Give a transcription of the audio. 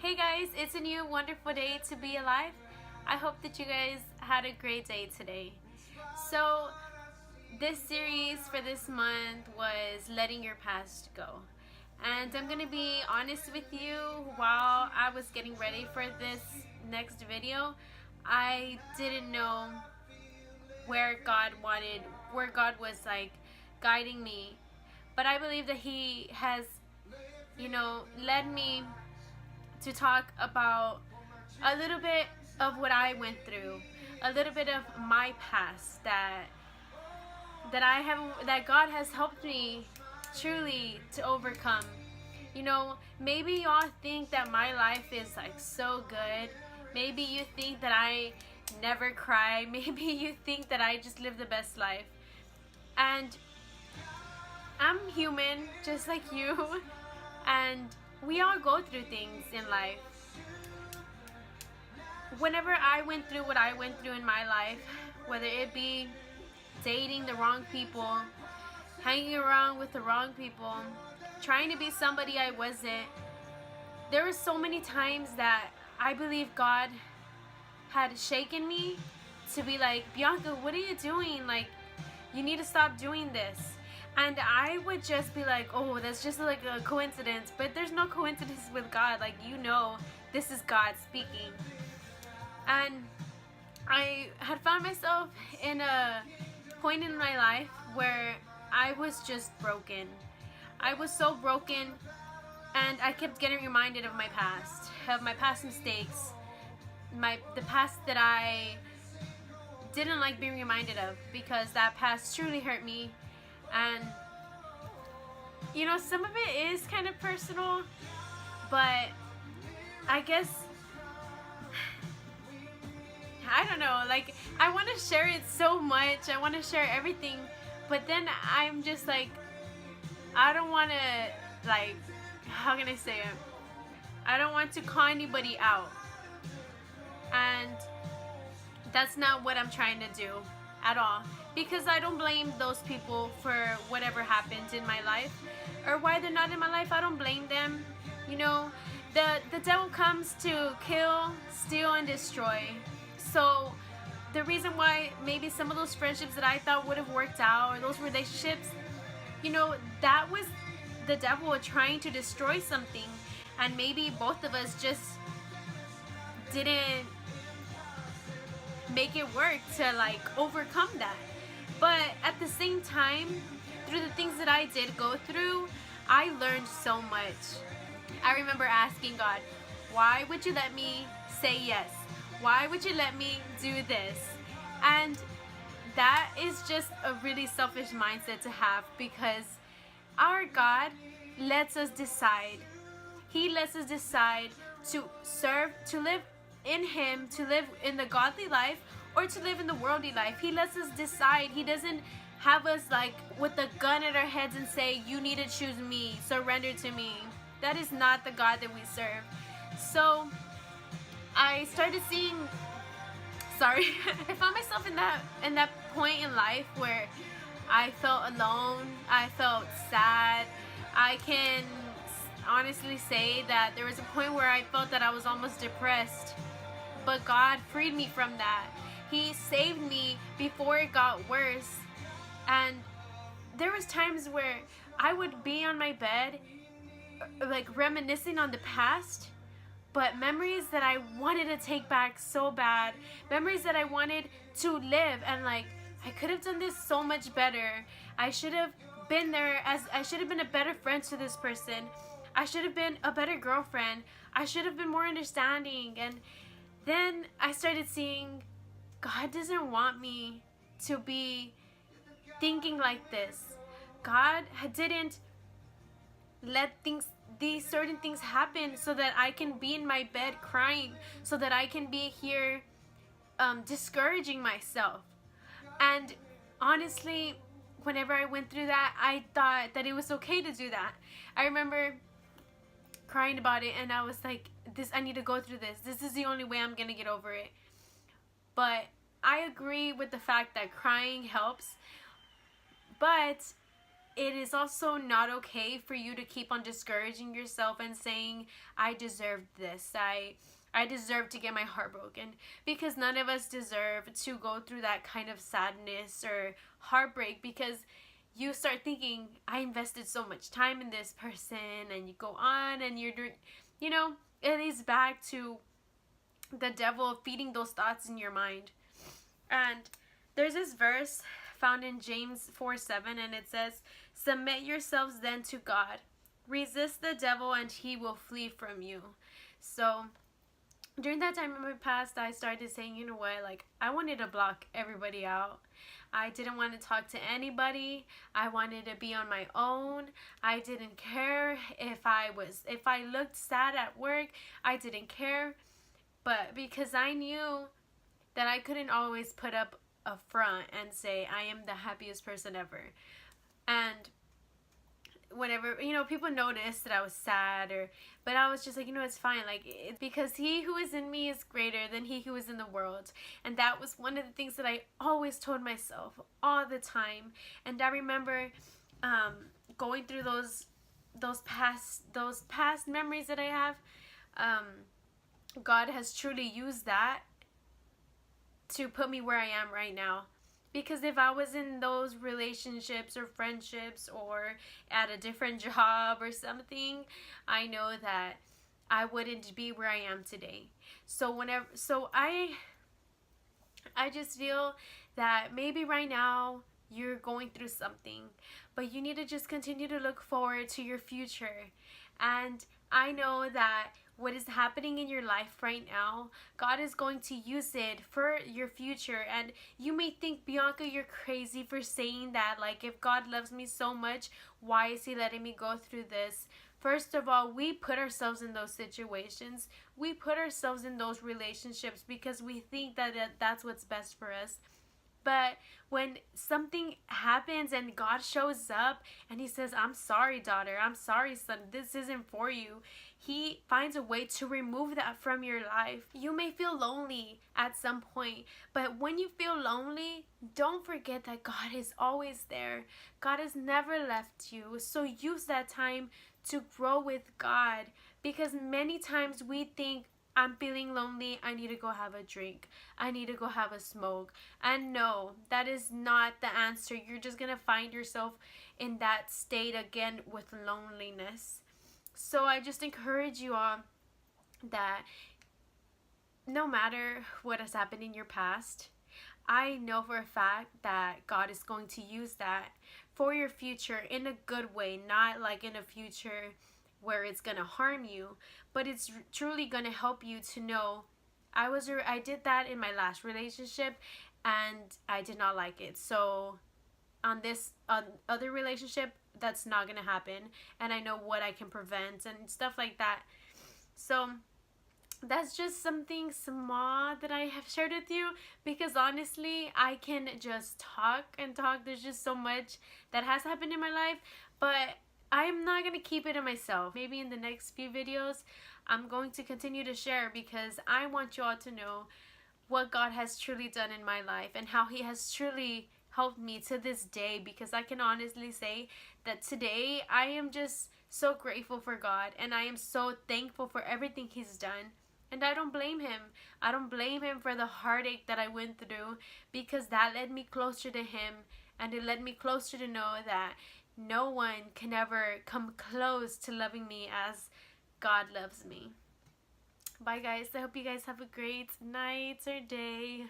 Hey guys, it's a new wonderful day to be alive. I hope that you guys had a great day today. So, this series for this month was letting your past go. And I'm gonna be honest with you, while I was getting ready for this next video, I didn't know where God was like guiding me. But I believe that He has, led me to talk about a little bit of what I went through, a little bit of my past that God has helped me truly to overcome. Maybe y'all think that my life is like so good. Maybe you think that I never cry. Maybe you think that I just live the best life. And I'm human just like you, and we all go through things in life. Whenever I went through what I went through in my life, whether it be dating the wrong people, hanging around with the wrong people, trying to be somebody I wasn't, there were so many times that I believe God had shaken me to be like, Bianca, what are you doing? Like, you need to stop doing this. And I would just be like, oh, that's just like a coincidence. But there's no coincidence with God. Like, this is God speaking. And I had found myself in a point in my life where I was just broken. I was so broken, and I kept getting reminded of my past mistakes, the past that I didn't like being reminded of, because that past truly hurt me. And some of it is kind of personal, but I guess I don't know, like, I want to share it so much. I want to share everything, but then I'm just like, I don't want to, like, how can I say it? I don't want to call anybody out. And that's not what I'm trying to do at all, because I don't blame those people for whatever happened in my life, or why they're not in my life. I don't blame them. The devil comes to kill, steal, and destroy. So the reason why maybe some of those friendships that I thought would have worked out, or those relationships, that was the devil trying to destroy something, and maybe both of us just didn't make it work to like overcome that. But at the same time, through the things that I did go through, I learned so much. I remember asking God, why would you let me say yes? Why would you let me do this? And that is just a really selfish mindset to have, because our God lets us decide. He lets us decide to serve, to live in Him, to live in the godly life, or to live in the worldly life. He lets us decide. He doesn't have us like with a gun at our heads and say, you need to choose me, surrender to me. That is not the God that we serve. So I started seeing, I found myself in that point in life where I felt alone, I felt sad. I can honestly say that there was a point where I felt that I was almost depressed, but God freed me from that. He saved me before it got worse. And there was times where I would be on my bed, like reminiscing on the past, but memories that I wanted to take back so bad, memories that I wanted to live, and like, I could have done this so much better. I should have been there, I should have been a better friend to this person. I should have been a better girlfriend. I should have been more understanding. And then I started seeing God doesn't want me to be thinking like this. God didn't let these certain things happen so that I can be in my bed crying, so that I can be here discouraging myself. And honestly, whenever I went through that, I thought that it was okay to do that. I remember crying about it, and I was like, I need to go through this. This is the only way I'm gonna get over it. But I agree with the fact that crying helps, but it is also not okay for you to keep on discouraging yourself and saying, I deserve this. I deserve to get my heart broken, because none of us deserve to go through that kind of sadness or heartbreak, because you start thinking, I invested so much time in this person, and you go on and you're doing, you know, it is back to the devil feeding those thoughts in your mind. And there's this verse found in James 4:7, and it says, submit yourselves then to God. Resist the devil and he will flee from you. So during that time in my past, I started saying, you know what, like, I wanted to block everybody out. I didn't want to talk to anybody. I wanted to be on my own. I didn't care if I looked sad at work. I didn't care. But because I knew that I couldn't always put up a front and say I am the happiest person ever. And whenever, you know, people noticed that I was sad, but I was just like, you know, it's fine, like, it's because he who is in me is greater than he who is in the world. And that was one of the things that I always told myself all the time. And I remember going through those past memories that I have. God has truly used that to put me where I am right now. Because if I was in those relationships or friendships or at a different job or something, I know that I wouldn't be where I am today. So I just feel that maybe right now you're going through something, but you need to just continue to look forward to your future. And I know that what is happening in your life right now, God is going to use it for your future. And you may think, Bianca, you're crazy for saying that. Like, if God loves me so much, why is he letting me go through this? First of all, we put ourselves in those situations. We put ourselves in those relationships because we think that that's what's best for us. But when something happens and God shows up and he says, I'm sorry, daughter, I'm sorry, son, this isn't for you, he finds a way to remove that from your life. You may feel lonely at some point, but when you feel lonely, don't forget that God is always there. God has never left you. So use that time to grow with God, because many times we think, I'm feeling lonely, I need to go have a drink, I need to go have a smoke. And no, that is not the answer. You're just gonna find yourself in that state again with loneliness. So I just encourage you all that no matter what has happened in your past, I know for a fact that God is going to use that for your future in a good way, not like in a future where it's going to harm you, but it's truly going to help you to know, I did that in my last relationship and I did not like it. So on this other relationship, that's not going to happen, and I know what I can prevent and stuff like that. So that's just something small that I have shared with you, because honestly, I can just talk and talk. There's just so much that has happened in my life, but I'm not going to keep it to myself. Maybe in the next few videos, I'm going to continue to share, because I want you all to know what God has truly done in my life and how he has truly helped me to this day, because I can honestly say that today I am just so grateful for God, and I am so thankful for everything he's done. And I don't blame him. I don't blame him for the heartache that I went through, because that led me closer to him, and it led me closer to know that no one can ever come close to loving me as God loves me. Bye guys. I hope you guys have a great night or day.